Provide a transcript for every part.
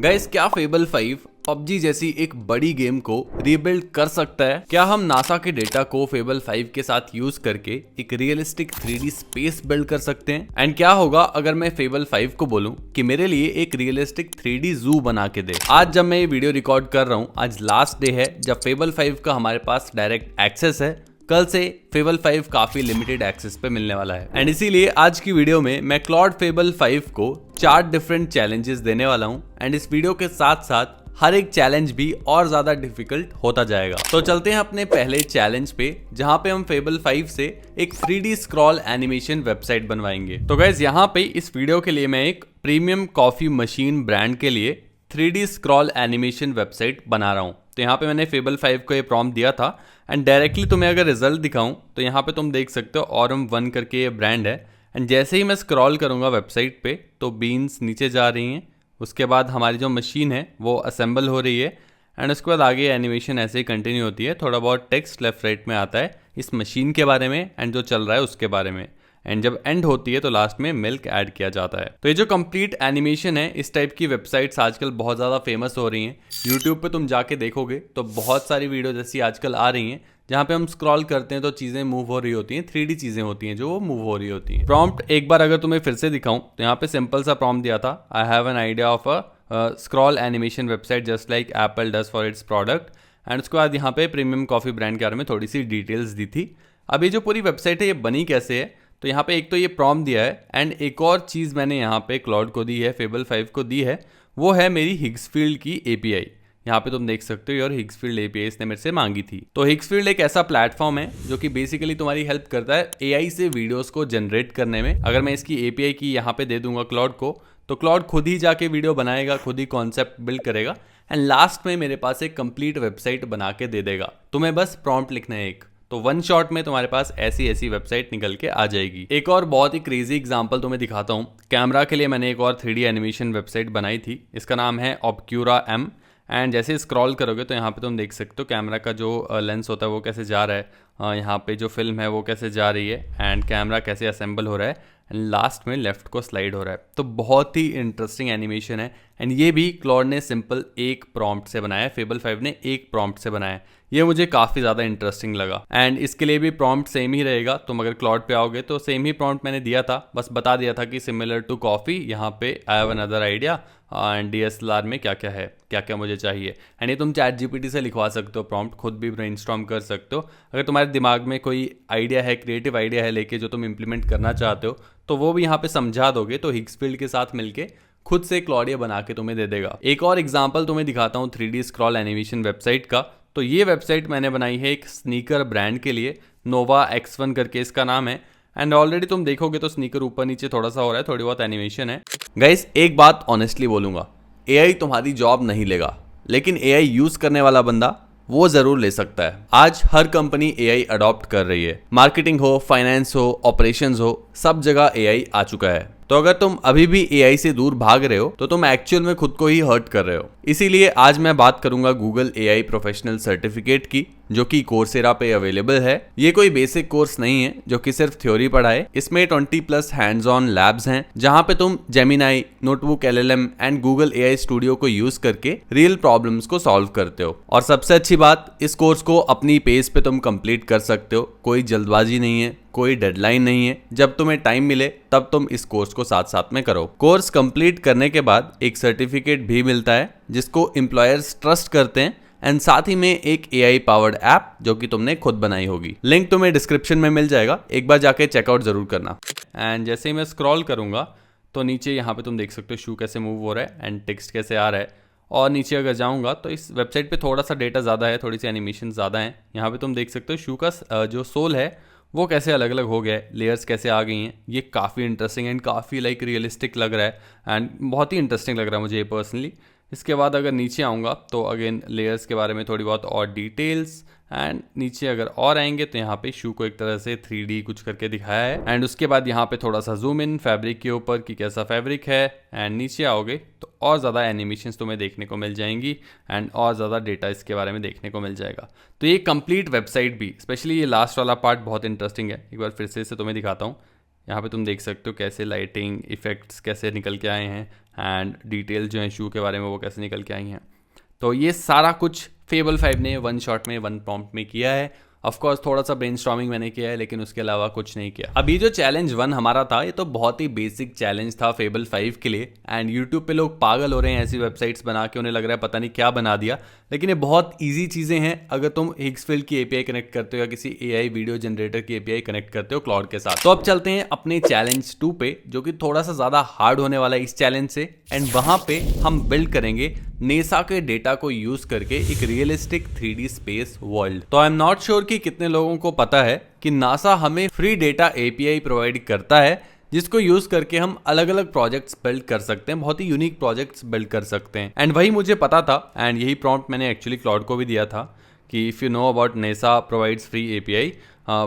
Guys, क्या fable 5 PUBG जैसी एक बड़ी गेम को रीबिल्ड कर सकता है? क्या हम नासा के डेटा को फेबल 5 के साथ यूज करके एक रियलिस्टिक 3D स्पेस बिल्ड कर सकते हैं? एंड क्या होगा अगर मैं फेबल 5 को बोलूं कि मेरे लिए एक रियलिस्टिक 3D जू बना के दे? आज जब मैं ये वीडियो रिकॉर्ड कर रहा हूं, आज लास्ट डे है जब फेबल 5 का हमारे पास डायरेक्ट एक्सेस है। कल से फेबल 5 काफी लिमिटेड एक्सेस पे मिलने वाला है एंड इसीलिए आज की वीडियो में मैं क्लॉड फेबल 5 को 4 डिफरेंट चैलेंजेस देने वाला हूं एंड इस वीडियो के साथ साथ हर एक चैलेंज भी और ज्यादा डिफिकल्ट होता जाएगा। तो चलते हैं अपने पहले चैलेंज पे, जहां पे हम फेबल 5 से एक 3D स्क्रॉल एनिमेशन वेबसाइट बनवाएंगे। तो गाइस, यहाँ पे इस वीडियो के लिए मैं एक प्रीमियम कॉफी मशीन ब्रांड के लिए 3D स्क्रॉल एनिमेशन वेबसाइट बना रहा हूँ। तो यहाँ पे मैंने फेबल 5 को ये प्रॉम्प्ट दिया था एंड डायरेक्टली तुम्हें अगर रिजल्ट दिखाऊं तो यहाँ पे तुम देख सकते हो ऑरम 1 करके ये ब्रांड है एंड जैसे ही मैं स्क्रॉल करूँगा वेबसाइट पे तो बीन्स नीचे जा रही हैं। उसके बाद हमारी जो मशीन है वो असेंबल हो रही है एंड उसके बाद आगे एनिमेशन ऐसे ही कंटिन्यू होती है। थोड़ा बहुत टेक्स्ट लेफ्ट राइट में आता है इस मशीन के बारे में एंड जो चल रहा है उसके बारे में, एंड जब एंड होती है तो लास्ट में मिल्क ऐड किया जाता है। तो ये जो कंप्लीट एनिमेशन है, इस टाइप की वेबसाइट्स आजकल बहुत ज़्यादा फेमस हो रही हैं। यूट्यूब पे तुम जाके देखोगे तो बहुत सारी वीडियो जैसी आजकल आ रही हैं जहाँ पे हम स्क्रॉल करते हैं तो चीज़ें मूव हो रही होती हैं, 3D चीज़ें होती हैं जो वो मूव हो रही होती हैं। प्रॉम्प्ट एक बार अगर तुम्हें फिर से दिखाऊं तो यहाँ पे सिंपल सा प्रॉम्प्ट दिया था, I have an idea of a scroll animation website just like Apple does for its product. And उसके बाद यहाँ पे प्रीमियम कॉफ़ी ब्रांड के बारे में थोड़ी सी डिटेल्स दी थी। अब ये जो पूरी वेबसाइट है ये बनी कैसे है, तो यहाँ पे एक तो ये प्रॉम्प्ट दिया है एंड एक और चीज़ मैंने यहाँ पे क्लाउड को दी है, फेबल 5 को दी है, वो है मेरी हिग्सफील्ड की API। यहाँ पे तुम देख सकते हो और हिग्सफील्ड API इसने मेरे से मांगी थी। तो हिग्सफील्ड एक ऐसा प्लेटफॉर्म है जो कि बेसिकली तुम्हारी हेल्प करता है AI से वीडियोस को जनरेट करने में। अगर मैं इसकी API की यहाँ पे दे दूंगा क्लाउड को तो क्लाउड खुद ही जाके वीडियो बनाएगा, खुद ही कॉन्सेप्ट बिल्ड करेगा एंड लास्ट में मेरे पास एक कंप्लीट वेबसाइट बना के दे देगा। तुम्हें बस प्रॉम्प्ट लिखना है एक, तो वन शॉट में तुम्हारे पास ऐसी ऐसी वेबसाइट निकल के आ जाएगी। एक और बहुत ही क्रेजी एग्जांपल तुम्हें दिखाता हूँ। कैमरा के लिए मैंने एक और 3D एनिमेशन वेबसाइट बनाई थी, इसका नाम है ऑब्क्यूरा M। एंड जैसे स्क्रॉल करोगे तो यहाँ पे तुम देख सकते हो कैमरा का जो लेंस होता है वो कैसे जा रहा है, यहाँ पे जो फिल्म है वो कैसे जा रही है एंड कैमरा कैसे असेंबल हो रहा है एंड लास्ट में लेफ्ट को स्लाइड हो रहा है। तो बहुत ही इंटरेस्टिंग एनिमेशन है एंड ये भी क्लॉड ने सिंपल एक प्रॉम्प्ट से बनाया है, फेबल 5 ने एक प्रॉम्प्ट से बनाया है। ये मुझे काफ़ी ज़्यादा इंटरेस्टिंग लगा एंड इसके लिए भी प्रॉम्प्ट सेम ही रहेगा। तुम अगर क्लॉड पे आओगे तो सेम ही प्रॉम्प्ट मैंने दिया था, बस बता दिया था कि सिमिलर टू कॉफ़ी, यहाँ पे I have another idea and DSLR में क्या क्या है, क्या क्या मुझे चाहिए। एंड ये तुम ChatGPT से लिखवा सकते हो प्रॉम्प्ट, खुद भी ब्रेनस्टॉर्म कर सकते हो। अगर तुम्हारे दिमाग में कोई आइडिया है, क्रिएटिव आइडिया है लेके जो तुम इंप्लीमेंट करना चाहते हो तो वो भी यहाँ पे समझा दोगे तो हिग्सफील्ड के साथ मिलके खुद से क्लॉडिया बना के तुम्हें दे देगा। एक और एग्जांपल तुम्हें दिखाता हूँ 3D स्क्रॉल एनिमेशन वेबसाइट का। तो ये वेबसाइट मैंने बनाई है एक स्नीकर ब्रांड के लिए, नोवा X1 करके इसका नाम है एंड ऑलरेडी तुम देखोगे तो स्नीकर ऊपर नीचे थोड़ा सा हो रहा है, थोड़ी बहुत एनिमेशन है। गाइस, एक बात ऑनेस्टली बोलूंगा, AI तुम्हारी जॉब नहीं लेगा लेकिन AI यूज करने वाला बंदा वो जरूर ले सकता है। आज हर कंपनी AI अडॉप्ट कर रही है, मार्केटिंग हो, फाइनेंस हो, ऑपरेशंस हो, सब जगह AI आ चुका है। तो अगर तुम अभी भी AI से दूर भाग रहे हो तो तुम एक्चुअल में खुद को ही हर्ट कर रहे हो। इसीलिए आज मैं बात करूंगा गूगल AI प्रोफेशनल सर्टिफिकेट की, जो कि कोर्सेरा पे अवेलेबल है। ये कोई बेसिक कोर्स नहीं है जो कि सिर्फ थ्योरी पढ़ाए, इसमें 20+ हैंड्स ऑन लैब्स हैं जहां पे तुम Gemini, notebook LLM and Google AI studio को यूज करके रियल प्रॉब्लम्स को सॉल्व करते हो। और सबसे अच्छी बात, इस कोर्स को अपनी पेस पे तुम कंप्लीट कर सकते हो, कोई जल्दबाजी नहीं है, कोई डेडलाइन नहीं है। जब तुम्हें टाइम मिले तब तुम इस कोर्स को साथ साथ में करो। कोर्स कंप्लीट करने के बाद एक सर्टिफिकेट भी मिलता है जिसको एम्प्लॉयर्स ट्रस्ट करते हैं एंड साथ ही में एक AI पावर्ड ऐप जो कि तुमने खुद बनाई होगी। लिंक तुम्हें डिस्क्रिप्शन में मिल जाएगा, एक बार जाके चेकआउट जरूर करना। एंड जैसे ही मैं स्क्रॉल करूंगा तो नीचे यहाँ पे तुम देख सकते हो शू कैसे मूव हो रहा है एंड टेक्स्ट कैसे आ रहा है। और नीचे अगर जाऊंगा तो इस वेबसाइट पे थोड़ा सा डेटा ज़्यादा है, थोड़ी सी एनिमेशन ज़्यादा है। यहाँ पे तुम देख सकते हो शू का जो सोल है वो कैसे अलग अलग हो गया है, लेयर्स कैसे आ गई हैं। ये काफ़ी इंटरेस्टिंग एंड काफ़ी लाइक रियलिस्टिक लग रहा है एंड बहुत ही इंटरेस्टिंग लग रहा है मुझे ये पर्सनली। इसके बाद अगर नीचे आऊँगा तो अगेन लेयर्स के बारे में थोड़ी बहुत और डिटेल्स एंड नीचे अगर और आएंगे तो यहाँ पे शू को एक तरह से 3D कुछ करके दिखाया है एंड उसके बाद यहाँ पे थोड़ा सा जूम इन फैब्रिक के ऊपर कि कैसा फैब्रिक है एंड नीचे आओगे तो और ज़्यादा एनिमेशंस तुम्हें देखने को मिल जाएंगी एंड और ज़्यादा डेटा इसके बारे में देखने को मिल जाएगा। तो ये कंप्लीट वेबसाइट भी, स्पेशली ये लास्ट वाला पार्ट बहुत इंटरेस्टिंग है। एक बार फिर से इसे तुम्हें दिखाता हूँ। यहाँ पे तुम देख सकते हो कैसे लाइटिंग इफेक्ट्स कैसे निकल के आए हैं एंड डिटेल जो है शू के बारे में वो कैसे निकल के आई हैं। तो ये सारा कुछ फेबल 5 ने वन शॉट में वन प्रॉम्प्ट में किया है। ऑफ कोर्स थोड़ा सा ब्रेनस्टॉर्मिंग मैंने किया है, लेकिन उसके अलावा कुछ नहीं किया। अभी जो चैलेंज 1 हमारा था, ये तो बहुत ही बेसिक चैलेंज था फेबल 5 के लिए। एंड यूट्यूब पे लोग पागल हो रहे हैं ऐसी वेबसाइट्स बना के, उन्हें लग रहा है पता नहीं क्या बना दिया, लेकिन ये बहुत ईजी चीज़ें हैं अगर तुम हिग्सफील्ड की एपीआई कनेक्ट करते हो या किसी एआई वीडियो जनरेटर की एपीआई कनेक्ट करते हो क्लाउड के साथ। तो अब चलते हैं अपने चैलेंज 2 पे, जो कि थोड़ा सा ज़्यादा हार्ड होने वाला है इस चैलेंज से। एंड वहाँ पे हम बिल्ड करेंगे नेसा के डेटा को यूज करके एक रियलिस्टिक 3D स्पेस वर्ल्ड। तो आई एम नॉट श्योर कि कितने लोगों को पता है कि नासा हमें फ्री डेटा एपीआई प्रोवाइड करता है, जिसको यूज करके हम अलग अलग प्रोजेक्ट्स बिल्ड कर सकते हैं, बहुत ही यूनिक प्रोजेक्ट्स बिल्ड कर सकते हैं। एंड वही मुझे पता था, एंड यही प्रॉम्प्ट मैंने एक्चुअली क्लाउड को भी दिया था कि if you know about NASA provides free API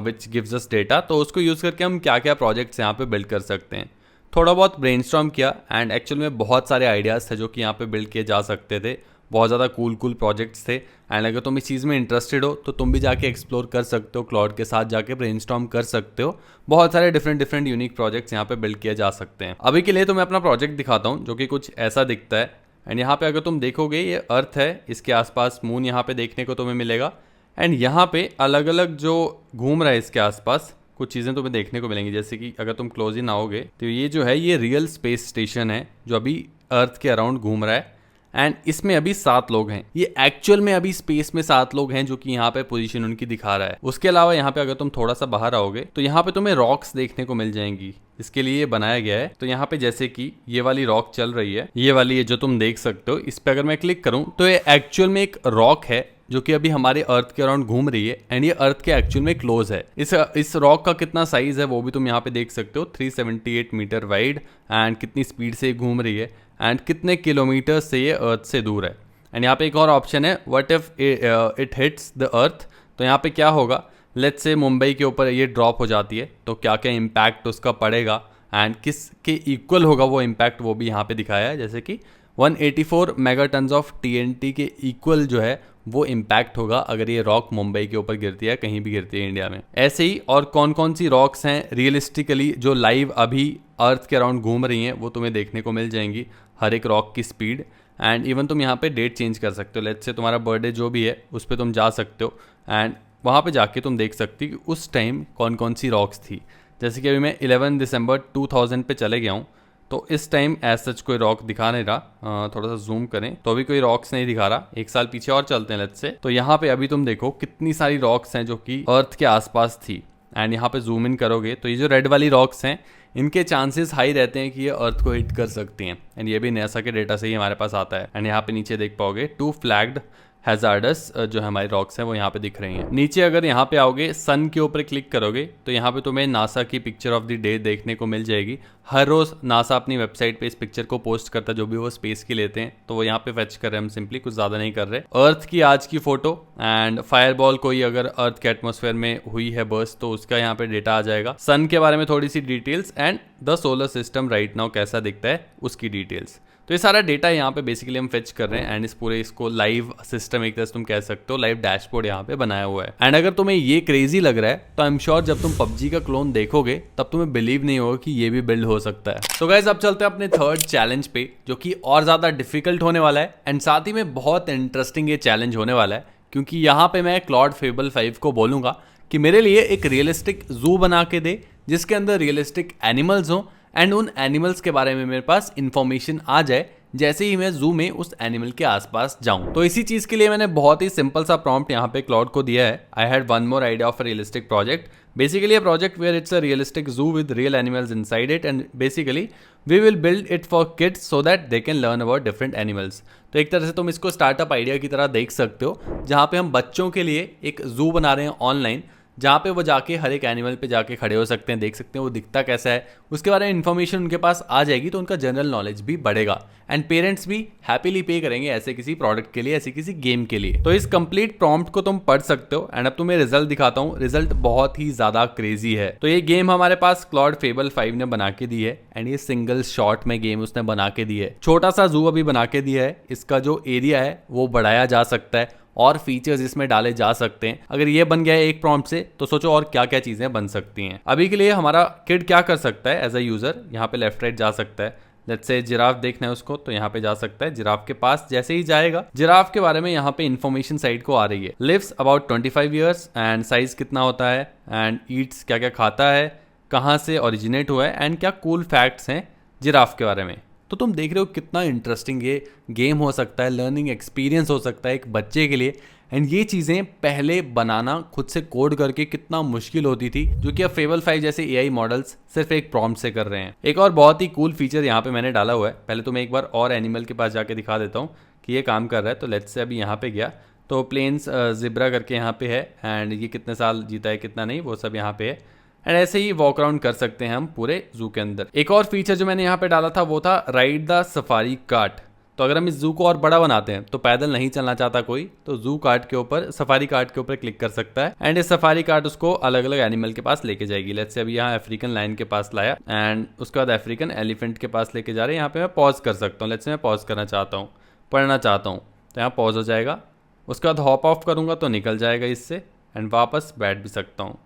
which gives us data, तो उसको यूज करके हम क्या क्या प्रोजेक्ट्स यहाँ पे बिल्ड कर सकते हैं। थोड़ा बहुत ब्रेनस्टॉर्म किया एंड एक्चुअल में बहुत सारे आइडियाज़ थे जो कि यहाँ पे बिल्ड किए जा सकते थे। बहुत ज़्यादा कूल प्रोजेक्ट्स थे। एंड अगर तुम इस चीज़ में इंटरेस्टेड हो तो तुम भी जाके एक्सप्लोर कर सकते हो, क्लाउड के साथ जाके ब्रेनस्टॉर्म कर सकते हो। बहुत सारे डिफरेंट यूनिक प्रोजेक्ट्स यहाँ पे बिल्ड किए जा सकते हैं। अभी के लिए तो मैं अपना प्रोजेक्ट दिखाता हूँ जो कि कुछ ऐसा दिखता है। एंड यहाँ पे अगर तुम देखोगे ये अर्थ है, इसके आसपास मून यहाँ पे देखने को तुम्हें मिलेगा। एंड यहाँ पे अलग अलग जो घूम रहा है इसके आसपास कुछ चीज़ें तुम्हें देखने को मिलेंगी, जैसे कि अगर तुम क्लोज इन आओगे तो ये जो है ये रियल स्पेस स्टेशन है जो अभी अर्थ के अराउंड घूम रहा है। एंड इसमें अभी 7 लोग हैं। ये एक्चुअल में अभी स्पेस में 7 लोग हैं जो कि यहाँ पे पोजीशन उनकी दिखा रहा है। उसके अलावा यहाँ पे अगर तुम थोड़ा सा बाहर आओगे तो यहाँ पे तुम्हें रॉक्स देखने को मिल जाएंगी। इसके लिए ये बनाया गया है। तो यहाँ पे जैसे कि ये वाली रॉक चल रही है, ये वाली ये जो तुम देख सकते हो, इस पे अगर मैं क्लिक करूँ तो ये एक्चुअल में एक रॉक है जो कि अभी हमारे अर्थ के अराउंड घूम रही है। एंड ये अर्थ के एक्चुअल में क्लोज है। इस रॉक का कितना साइज है वो भी तुम यहाँ पे देख सकते हो, 378 मीटर वाइड। एंड कितनी स्पीड से घूम रही है एंड कितने किलोमीटर से ये अर्थ से दूर है। एंड यहाँ पे एक और ऑप्शन है, what if it hits the earth. तो यहाँ पे क्या होगा, लेट्स से मुंबई के ऊपर ये ड्रॉप हो जाती है तो क्या क्या इम्पैक्ट उसका पड़ेगा एंड किस के इक्वल होगा वो इम्पैक्ट, वो भी यहाँ पे दिखाया है। जैसे कि 184 मेगाटन्स ऑफ TNT के इक्वल जो है वो इम्पैक्ट होगा अगर ये रॉक मुंबई के ऊपर गिरती है, कहीं भी गिरती है इंडिया में। ऐसे ही और कौन कौन सी रॉक्स हैं रियलिस्टिकली जो लाइव अभी अर्थ के अराउंड घूम रही हैं वो तुम्हें देखने को मिल जाएंगी, हर एक रॉक की स्पीड। एंड इवन तुम यहाँ पे डेट चेंज कर सकते हो। लेट्स से तुम्हारा बर्थडे जो भी है उस पर तुम जा सकते हो एंड वहाँ पे जाके तुम देख सकती कि उस टाइम कौन कौन सी रॉक्स थी। जैसे कि अभी मैं 11 दिसंबर 2000 पे चले गया हूँ, तो इस टाइम एज सच कोई रॉक दिखा नहीं रहा। थोड़ा सा जूम करें तो अभी कोई रॉक्स नहीं दिखा रहा। एक साल पीछे और चलते हैं लेट्स से, तो यहाँ पे अभी तुम देखो कितनी सारी रॉक्स हैं जो कि अर्थ के आसपास थी। एंड यहाँ पे जूम इन करोगे तो ये जो रेड वाली रॉक्स हैं इनके चांसेस हाई रहते हैं कि ये अर्थ को हिट कर सकती हैं। एंड ये भी नासा के डेटा से ही हमारे पास आता है। एंड यहाँ पे नीचे देख पाओगे 2 फ्लैग्ड हैजार्डस जो हमारी रॉक्स हैं वो यहाँ पे दिख रही हैं। नीचे अगर यहाँ पे आओगे सन के ऊपर क्लिक करोगे तो यहाँ पे तुम्हें नासा की पिक्चर ऑफ द डे देखने को मिल जाएगी। हर रोज नासा अपनी वेबसाइट पे इस पिक्चर को पोस्ट करता है जो भी वो स्पेस की लेते हैं, तो वो यहाँ पे फेच कर रहे हैं हम सिंपली, कुछ ज्यादा नहीं कर रहे। अर्थ की आज की फोटो एंड फायरबॉल कोई अगर अर्थ के एटमॉस्फेयर में हुई है बर्स्ट तो उसका यहाँ पे डेटा आ जाएगा। सन के बारे में थोड़ी सी details and the solar system right now कैसा दिखता है उसकी डिटेल्स। तो ये सारा डेटा यहाँ पे बेसिकली हम फेच कर रहे हैं एंड इस पूरे इसको लाइव सिस्टम एक तरह से तुम कह सकते हो, लाइव डैशबोर्ड यहाँ पे बनाया हुआ है। एंड अगर तुम्हें ये क्रेजी लग रहा है तो आई एम श्योर जब तुम PUBG का क्लोन देखोगे तब तुम्हें बिलीव नहीं होगा कि ये भी बिल्ड हो सकता है। तो गाइस अब चलते हैं अपने थर्ड चैलेंज पे जो कि और ज्यादा डिफिकल्ट होने वाला है एंड साथ ही में बहुत इंटरेस्टिंग ये चैलेंज होने वाला है, क्योंकि यहाँ पे मैं क्लाउड फेबल 5 को बोलूंगा कि मेरे लिए एक रियलिस्टिक जू बना के दे जिसके अंदर रियलिस्टिक एनिमल्स हो एंड उन एनिमल्स के बारे में मेरे पास इंफॉर्मेशन आ जाए जैसे ही मैं जू में उस एनिमल के आसपास जाऊं। तो इसी चीज के लिए मैंने बहुत ही सिंपल सा प्रॉम्प्ट यहाँ पे क्लाउड को दिया है। I had one more idea of a realistic project, basically a project where it's a realistic zoo with real animals inside it and basically we will build it for kids so that they can learn about different animals. तो एक तरह से तुम इसको startup idea की तरह देख सकते हो, जहाँ पे हम बच्चों के लिए एक जू बना रहे हैं ऑनलाइन, जहाँ पे वो जाके हर एक एनिमल पे जाके खड़े हो सकते हैं, देख सकते हैं वो दिखता कैसा है, उसके बारे में इन्फॉर्मेशन उनके पास आ जाएगी तो उनका जनरल नॉलेज भी बढ़ेगा एंड पेरेंट्स भी हैप्पीली पे करेंगे ऐसे किसी प्रोडक्ट के लिए, ऐसे किसी गेम के लिए। तो इस कंप्लीट प्रॉम्प्ट को तुम पढ़ सकते हो एंड अब तुम्हें रिजल्ट दिखाता हूँ। रिजल्ट बहुत ही ज्यादा क्रेजी है। तो ये गेम हमारे पास क्लाउड फेबल 5 ने बना के दी है एंड ये सिंगल शॉट में गेम उसने बना के दी है। छोटा सा जू अभी बना के दिया है, इसका जो एरिया है वो बढ़ाया जा सकता है और फीचर्स इसमें डाले जा सकते हैं। अगर ये बन गया है एक प्रॉम्प्ट से तो सोचो और क्या क्या चीजें बन सकती हैं। अभी के लिए हमारा किड क्या कर सकता है एज अ यूजर, यहाँ पे लेफ्ट राइट जा सकता है लेट्स से जिराफ देखना है उसको, तो यहाँ पे जा सकता है। जिराफ के पास जैसे ही जाएगा, जिराफ के बारे में यहाँ पे इन्फॉर्मेशन साइड को आ रही है। Lives about 25 years and size कितना होता है एंड ईट्स क्या क्या खाता है, कहाँ से ओरिजिनेट हुआ है एंड क्या कूल फैक्ट्स हैं जिराफ के बारे में। तो तुम देख रहे हो कितना इंटरेस्टिंग ये गेम हो सकता है, लर्निंग एक्सपीरियंस हो सकता है एक बच्चे के लिए। एंड ये चीज़ें पहले बनाना खुद से कोड करके कितना मुश्किल होती थी, जो कि अब फेबल 5 जैसे एआई मॉडल्स सिर्फ एक प्रॉम्प्ट से कर रहे हैं। एक और बहुत ही कूल फीचर यहाँ पे मैंने डाला हुआ है। पहले तो मैं एक बार और एनिमल के पास जाके दिखा देता हूँ कि ये काम कर रहा है। तो लेट्स से अभी यहाँ पे गया तो प्लेन्स जिब्रा करके यहाँ पे है एंड ये कितने साल जीता है कितना नहीं वो सब यहाँ पे है। एंड ऐसे ही वॉक अराउंड कर सकते हैं हम पूरे जू के अंदर। एक और फीचर जो मैंने यहाँ पे डाला था वो था राइड द सफारी कार्ट। तो अगर हम इस जू को और बड़ा बनाते हैं तो पैदल नहीं चलना चाहता कोई, तो जू कार्ट के ऊपर, सफारी कार्ट के ऊपर क्लिक कर सकता है एंड इस सफारी कार्ट उसको अलग अलग एनिमल के पास लेके जाएगी। लेट्स से अभी यहाँ अफ्रीकन लायन के पास लाया एंड उसके बाद अफ्रीकन एलिफेंट के पास लेके जा रहे हैं। यहाँ पे मैं पॉज कर सकता हूँ। लेट्स से मैं पॉज करना चाहता हूँ, पढ़ना चाहता हूँ, तो यहाँ पॉज हो जाएगा। उसके बाद हॉप ऑफ करूँगा तो निकल जाएगा इससे एंड वापस बैठ भी सकता हूँ।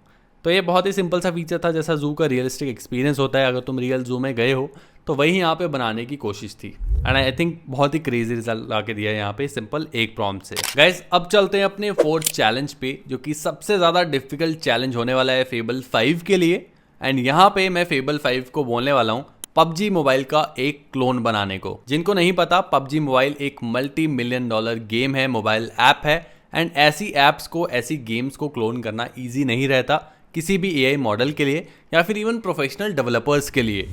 तो ये बहुत ही सिंपल सा फीचर था, जैसा जू का रियलिस्टिक एक्सपीरियंस होता है अगर तुम रियल जू में गए हो, तो वही यहाँ पे बनाने की कोशिश थी। एंड आई थिंक बहुत ही क्रेजी रिजल्ट ला के दिया है यहाँ पे सिंपल एक प्रॉम्प्ट से। गाइस अब चलते हैं अपने 4th चैलेंज पे, जो कि सबसे ज़्यादा डिफिकल्ट चैलेंज होने वाला है फेबल 5 के लिए। एंड यहाँ पे मैं फेबल 5 को बोलने वाला हूँ पबजी मोबाइल का एक क्लोन बनाने को। जिनको नहीं पता, पबजी मोबाइल एक $multi-million गेम है, मोबाइल ऐप है। एंड ऐसी ऐप्स को, ऐसी गेम्स को क्लोन करना ईजी नहीं रहता किसी भी एआई मॉडल के लिए या फिर इवन प्रोफेशनल डेवलपर्स के लिए।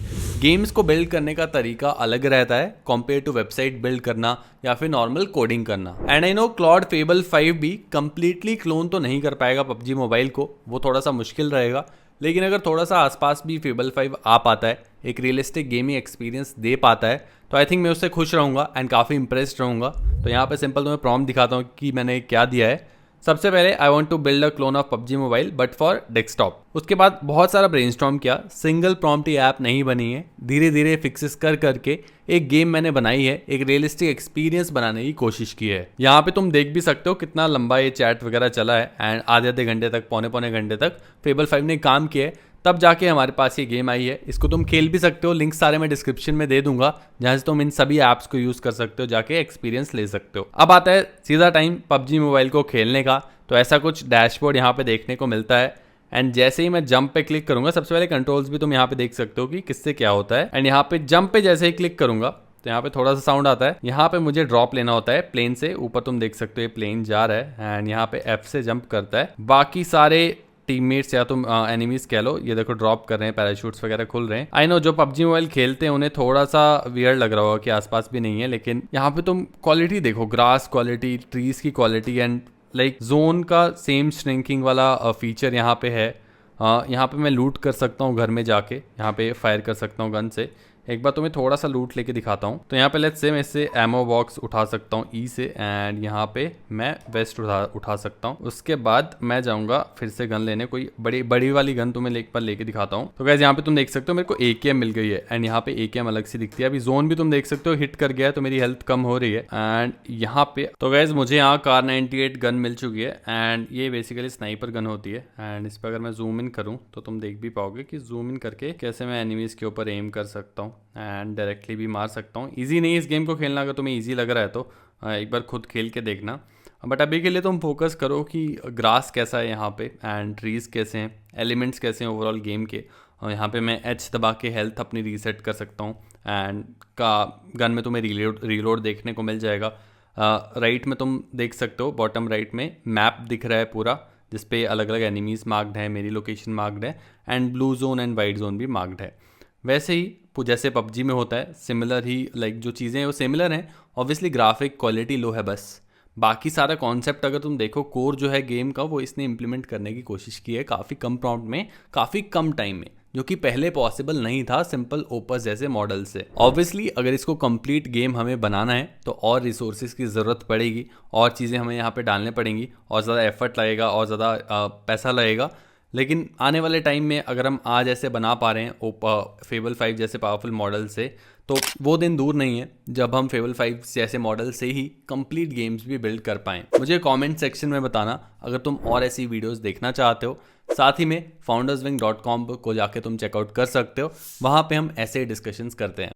गेम्स को बिल्ड करने का तरीका अलग रहता है कंपेयर टू वेबसाइट बिल्ड करना या फिर नॉर्मल कोडिंग करना। And I know Claude fable 5 भी कंप्लीटली क्लोन तो नहीं कर पाएगा पबजी मोबाइल को, वो थोड़ा सा मुश्किल रहेगा। लेकिन अगर थोड़ा सा आसपास भी फेबल 5 आ पाता है, एक रियलिस्टिक गेमिंग एक्सपीरियंस दे पाता है, तो आई थिंक मैं उससे खुश रहूँगा एंड काफ़ी इंप्रेस्ड रहूँगा। तो यहाँ पे सिंपल तुम्हें प्रॉम्प्ट दिखाता हूँ कि मैंने क्या दिया है। सबसे पहले I want to build a clone of PUBG mobile but for desktop. उसके बाद बहुत सारा ब्रेनस्टॉर्म किया, सिंगल प्रॉम्प्ट ये ऐप नहीं बनी है, धीरे धीरे फिक्सेस कर करके एक गेम मैंने बनाई है, एक रियलिस्टिक एक्सपीरियंस बनाने की कोशिश की है। यहाँ पे तुम देख भी सकते हो कितना लंबा ये चैट वगैरह चला है एंड आधे घंटे तक, पौने घंटे तक फेबल 5 ने काम किया है, तब जाके हमारे पास ये गेम आई है। इसको तुम खेल भी सकते हो, लिंक सारे मैं डिस्क्रिप्शन में दे दूंगा, जहां से तुम इन सभी ऐप्स को यूज कर सकते हो, जाके एक्सपीरियंस ले सकते हो। अब आता है सीधा टाइम पबजी मोबाइल को खेलने का। तो ऐसा कुछ डैशबोर्ड यहाँ पे देखने को मिलता है एंड जैसे ही मैं जंप पे क्लिक करूंगा, सबसे पहले कंट्रोल्स भी तुम यहाँ पे देख सकते हो कि किससे क्या होता है। एंड यहाँ पे जंप पे जैसे ही क्लिक करूंगा तो यहाँ पे थोड़ा सा साउंड आता है। यहाँ पे मुझे ड्रॉप लेना होता है प्लेन से, ऊपर तुम देख सकते हो ये प्लेन जा रहा है एंड यहाँ पे F से जंप करता है। बाकी सारे टीममेट्स या तुम एनिमीज कह लो, ये देखो ड्रॉप कर रहे हैं, पैराशूट्स वगैरह खुल रहे हैं। आई नो जो पबजी मोबाइल खेलते हैं उन्हें थोड़ा सा वियर्ड लग रहा होगा कि आसपास भी नहीं है, लेकिन यहाँ पे तुम क्वालिटी देखो, ग्रास क्वालिटी, ट्रीज की क्वालिटी एंड लाइक जोन का सेम श्रिंकिंग वाला फीचर यहाँ पे है। यहाँ पे मैं लूट कर सकता हूँ घर में जाके, यहाँ पे फायर कर सकता हूँ गन से। एक बार तुम्हें थोड़ा सा लूट लेके दिखाता हूँ। तो यहाँ पे लेट्स से मैं इससे एमो बॉक्स उठा सकता हूँ ई से एंड यहाँ पे मैं वेस्ट उठा सकता हूँ। उसके बाद मैं जाऊँगा फिर से गन लेने, कोई बड़ी वाली गन तुम्हें एक बार लेके दिखाता हूँ। तो गाइस यहाँ पे तुम देख सकते हो मेरे को AKM मिल गई है एंड यहाँ पे AKM अलग से दिखती है। अभी जोन भी तुम देख सकते हो हिट कर गया है, तो मेरी हेल्थ कम हो रही है। एंड यहाँ पे तो गाइस मुझे यहाँ कार 98 गन मिल चुकी है एंड ये बेसिकली स्नाइपर गन होती है। एंड इस पर अगर मैं जूम इन करूँ तो तुम देख भी पाओगे कि जूम इन करके कैसे मैं एनिमीज के ऊपर एम कर सकता हूँ एंड डायरेक्टली भी मार सकता हूँ। ईजी नहीं है इस गेम को खेलना, अगर तुम्हें ईजी लग रहा है तो एक बार खुद खेल के देखना। बट अभी के लिए तुम फोकस करो कि ग्रास कैसा है यहाँ पे एंड ट्रीज कैसे हैं, एलिमेंट्स कैसे हैं ओवरऑल गेम के। यहाँ पे मैं H दबा के हेल्थ अपनी रीसेट कर सकता हूँ एंड गन में तुम्हें रीलोड देखने को मिल जाएगा। राइट में तुम देख सकते हो, बॉटम राइट में मैप दिख रहा है पूरा, जिसपे अलग अलग एनिमीज मार्क्ड है, मेरी लोकेशन मार्क्ड है and blue zone and white zone भी मार्क्ड है। वैसे ही जैसे पबजी में होता है सिमिलर ही, लाइक जो चीज़ें हैं वो सिमिलर हैं। ऑब्वियसली ग्राफिक क्वालिटी लो है बस, बाकी सारा कॉन्सेप्ट अगर तुम देखो, कोर जो है गेम का वो इसने इम्प्लीमेंट करने की कोशिश की है काफ़ी कम प्रॉम्प्ट में, काफ़ी कम टाइम में, जो कि पहले पॉसिबल नहीं था सिंपल ओपस जैसे मॉडल से। ऑब्वियसली अगर इसको कंप्लीट गेम हमें बनाना है तो और रिसोर्सेज की ज़रूरत पड़ेगी, और चीज़ें हमें यहाँ पे डालने पड़ेंगी, और ज़्यादा एफर्ट लगेगा, और ज़्यादा पैसा लगेगा। लेकिन आने वाले टाइम में अगर हम आज ऐसे बना पा रहे हैं फेबल 5 जैसे पावरफुल मॉडल से, तो वो दिन दूर नहीं है जब हम फेबल 5 जैसे मॉडल से ही कंप्लीट गेम्स भी बिल्ड कर पाएँ। मुझे कमेंट सेक्शन में बताना अगर तुम और ऐसी वीडियोस देखना चाहते हो। साथ ही में founderswing.com को जाके तुम चेकआउट कर सकते हो, वहाँ पे हम ऐसे डिस्कशंस करते हैं।